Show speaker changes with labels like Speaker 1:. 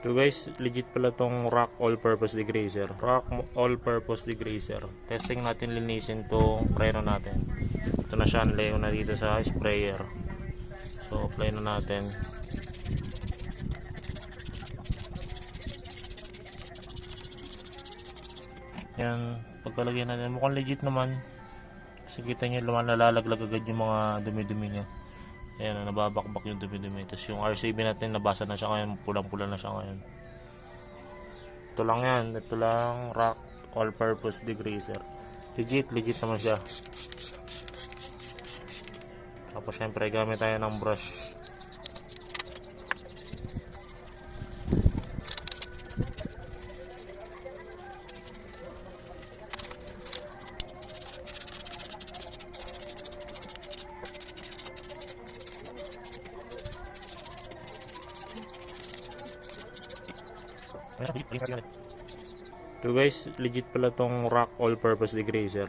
Speaker 1: So guys, legit pala tong Rock All-Purpose Degreaser. Rock All-Purpose Degreaser. Testing natin, linisin tong preno natin. Ito na siya, nalayo na dito sa sprayer. So apply na natin. Yan, pagkalagyan natin, mukhang legit naman. Kasi kita nyo, nalalaglag agad yung mga dumi-dumi nya. Ayan, nababakbak yung dumi-dumi. Tapos yung RCB natin, nabasa na siya ngayon. Pulang-pula na siya ngayon. Ito lang yan. Ito lang, Rock All-Purpose Degreaser. Legit naman siya. Tapos syempre, gamit tayo ng brush. So guys, legit pala tong Rock All-Purpose Degreaser.